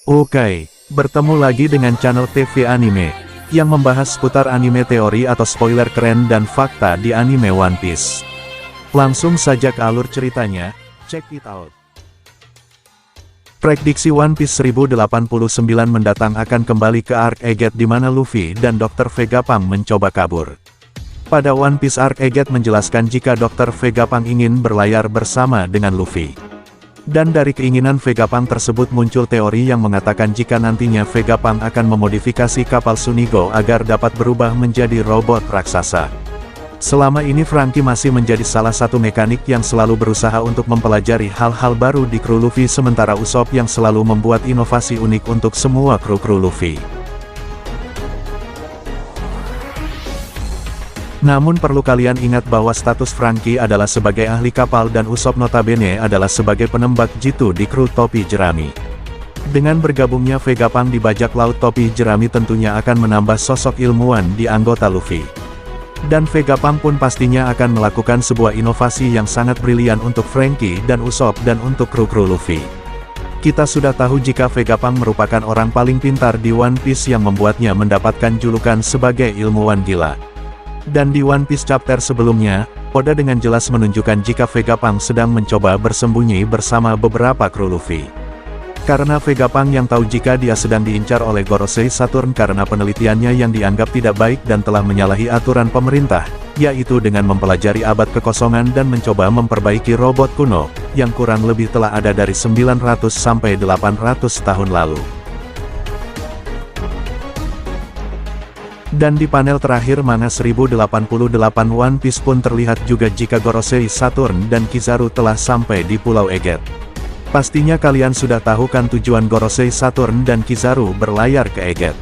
Oke, bertemu lagi dengan channel TV Anime, yang membahas seputar anime teori atau spoiler keren dan fakta di anime One Piece. Langsung saja ke alur ceritanya, check it out. Prediksi One Piece 1089 mendatang akan kembali ke Arc Egghead di mana Luffy dan Dr. Vegapunk mencoba kabur. Pada One Piece Arc Egghead menjelaskan jika Dr. Vegapunk ingin berlayar bersama dengan Luffy. Dan dari keinginan Vegapunk tersebut muncul teori yang mengatakan jika nantinya Vegapunk akan memodifikasi kapal Sunigo agar dapat berubah menjadi robot raksasa. Selama ini Franky masih menjadi salah satu mekanik yang selalu berusaha untuk mempelajari hal-hal baru di kru Luffy sementara Usopp yang selalu membuat inovasi unik untuk semua kru-kru Luffy. Namun perlu kalian ingat bahwa status Franky adalah sebagai ahli kapal dan Usopp notabene adalah sebagai penembak jitu di kru topi jerami. Dengan bergabungnya Vegapunk di bajak laut topi jerami tentunya akan menambah sosok ilmuwan di anggota Luffy. Dan Vegapunk pun pastinya akan melakukan sebuah inovasi yang sangat brilian untuk Franky dan Usopp dan untuk kru-kru Luffy. Kita sudah tahu jika Vegapunk merupakan orang paling pintar di One Piece yang membuatnya mendapatkan julukan sebagai ilmuwan gila. Dan di One Piece chapter sebelumnya, Oda dengan jelas menunjukkan jika Vegapunk sedang mencoba bersembunyi bersama beberapa kru Luffy. Karena Vegapunk yang tahu jika dia sedang diincar oleh Gorosei Saturn karena penelitiannya yang dianggap tidak baik dan telah menyalahi aturan pemerintah, yaitu dengan mempelajari abad kekosongan dan mencoba memperbaiki robot kuno, yang kurang lebih telah ada dari 900 sampai 800 tahun lalu. Dan di panel terakhir manga 1088 One Piece pun terlihat juga jika Gorosei Saturn dan Kizaru telah sampai di Pulau Egghead. Pastinya kalian sudah tahu kan tujuan Gorosei Saturn dan Kizaru berlayar ke Egghead.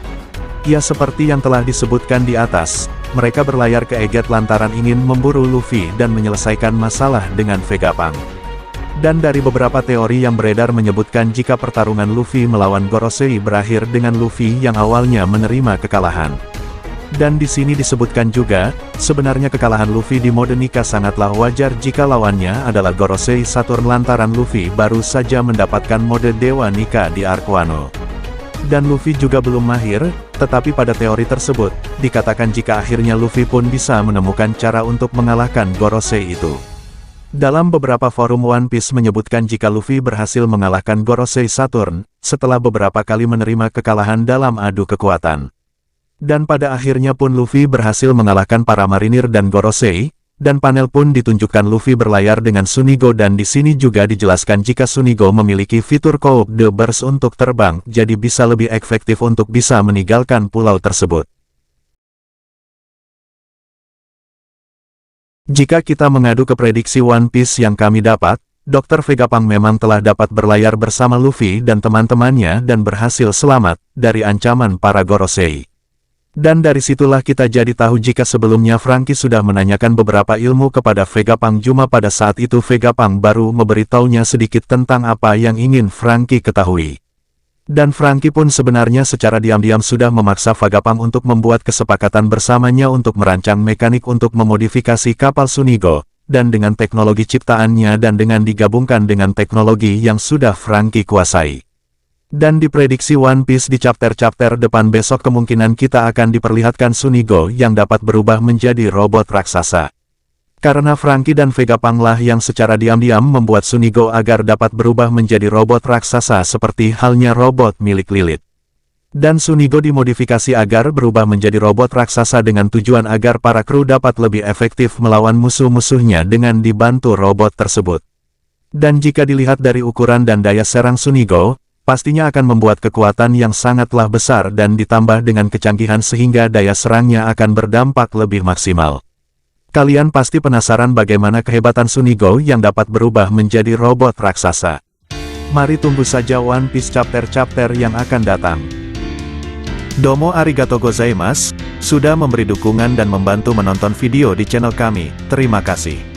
Ya seperti yang telah disebutkan di atas, mereka berlayar ke Egghead lantaran ingin memburu Luffy dan menyelesaikan masalah dengan Vegapunk. Dan dari beberapa teori yang beredar menyebutkan jika pertarungan Luffy melawan Gorosei berakhir dengan Luffy yang awalnya menerima kekalahan. Dan di sini disebutkan juga, sebenarnya kekalahan Luffy di mode Nika sangatlah wajar jika lawannya adalah Gorosei Saturn lantaran Luffy baru saja mendapatkan mode Dewa Nika di Arc Wano. Dan Luffy juga belum mahir, tetapi pada teori tersebut, dikatakan jika akhirnya Luffy pun bisa menemukan cara untuk mengalahkan Gorosei itu. Dalam beberapa forum One Piece menyebutkan jika Luffy berhasil mengalahkan Gorosei Saturn, setelah beberapa kali menerima kekalahan dalam adu kekuatan. Dan pada akhirnya pun Luffy berhasil mengalahkan para marinir dan Gorosei, dan panel pun ditunjukkan Luffy berlayar dengan Sunigo dan di sini juga dijelaskan jika Sunigo memiliki fitur Coup de Burst untuk terbang, jadi bisa lebih efektif untuk bisa meninggalkan pulau tersebut. Jika kita mengadu ke prediksi One Piece yang kami dapat, Dr. Vegapunk memang telah dapat berlayar bersama Luffy dan teman-temannya dan berhasil selamat dari ancaman para Gorosei. Dan dari situlah kita jadi tahu jika sebelumnya Franky sudah menanyakan beberapa ilmu kepada Vegapunk cuma pada saat itu Vegapunk baru memberitahunya sedikit tentang apa yang ingin Franky ketahui. Dan Franky pun sebenarnya secara diam-diam sudah memaksa Vegapunk untuk membuat kesepakatan bersamanya untuk merancang mekanik untuk memodifikasi kapal Sunigo, dan dengan teknologi ciptaannya dan dengan digabungkan dengan teknologi yang sudah Franky kuasai. Dan diprediksi One Piece di chapter-chapter depan besok kemungkinan kita akan diperlihatkan Sunigo yang dapat berubah menjadi robot raksasa. Karena Franky dan Vegapunk lah yang secara diam-diam membuat Sunigo agar dapat berubah menjadi robot raksasa seperti halnya robot milik Lilith. Dan Sunigo dimodifikasi agar berubah menjadi robot raksasa dengan tujuan agar para kru dapat lebih efektif melawan musuh-musuhnya dengan dibantu robot tersebut. Dan jika dilihat dari ukuran dan daya serang Sunigo, pastinya akan membuat kekuatan yang sangatlah besar dan ditambah dengan kecanggihan sehingga daya serangnya akan berdampak lebih maksimal. Kalian pasti penasaran bagaimana kehebatan Sunigo yang dapat berubah menjadi robot raksasa. Mari tunggu saja One Piece chapter-chapter yang akan datang. Domo arigato gozaimasu, sudah memberi dukungan dan membantu menonton video di channel kami, terima kasih.